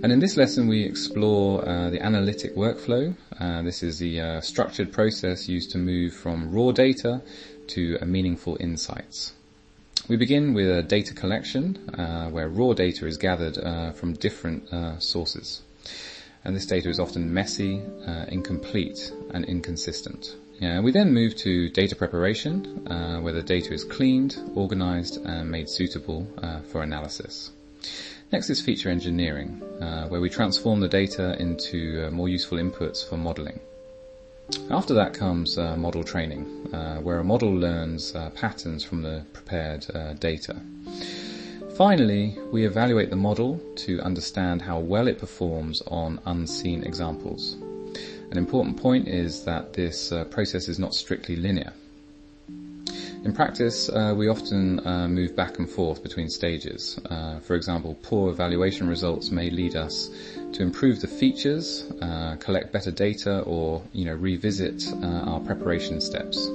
And in this lesson we explore the analytic workflow. This is the structured process used to move from raw data to meaningful insights. We begin with a data collection where raw data is gathered from different sources. And this data is often messy, incomplete and inconsistent. We then move to data preparation where the data is cleaned, organized and made suitable for analysis. Next is feature engineering, where we transform the data into more useful inputs for modeling. After that comes model training, where a model learns patterns from the prepared data. Finally, we evaluate the model to understand how well it performs on unseen examples. An important point is that this process is not strictly linear. In practice, we often move back and forth between stages. For example, poor evaluation results may lead us to improve the features, collect better data, or revisit our preparation steps.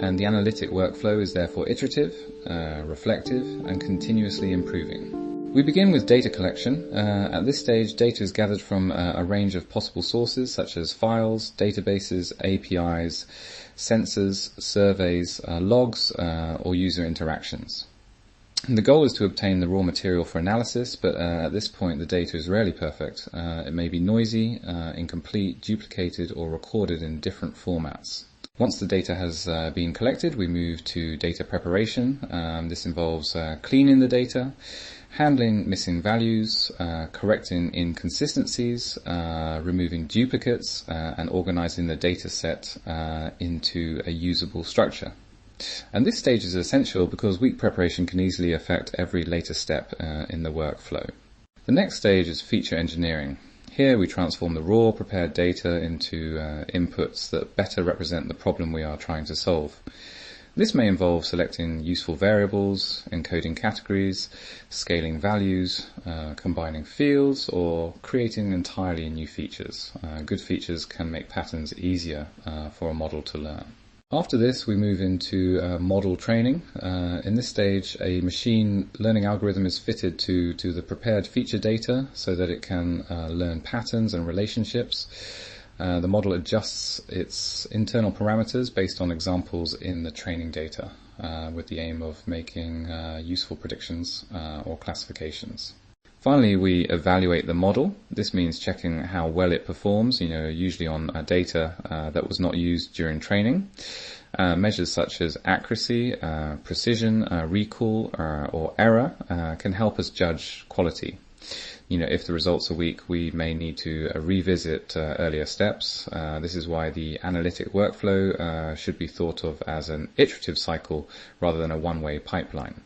And the analytic workflow is therefore iterative, reflective, and continuously improving. We begin with data collection. At this stage, data is gathered from a range of possible sources such as files, databases, APIs, sensors, surveys, logs, or user interactions. And the goal is to obtain the raw material for analysis, but at this point the data is rarely perfect. It may be noisy, incomplete, duplicated, or recorded in different formats. Once the data has been collected, we move to data preparation. This involves cleaning the data, handling missing values, correcting inconsistencies, removing duplicates, and organizing the data set into a usable structure. And this stage is essential because weak preparation can easily affect every later step in the workflow. The next stage is feature engineering. Here we transform the raw prepared data into inputs that better represent the problem we are trying to solve. This may involve selecting useful variables, encoding categories, scaling values, combining fields, or creating entirely new features. Good features can make patterns easier for a model to learn. After this, we move into model training. In this stage, a machine learning algorithm is fitted to the prepared feature data so that it can learn patterns and relationships. The model adjusts its internal parameters based on examples in the training data with the aim of making useful predictions or classifications. Finally, we evaluate the model. This means checking how well it performs, usually on data that was not used during training. Measures such as accuracy, precision, recall, or error can help us judge quality. If the results are weak, we may need to revisit earlier steps. This is why the analytic workflow should be thought of as an iterative cycle rather than a one-way pipeline.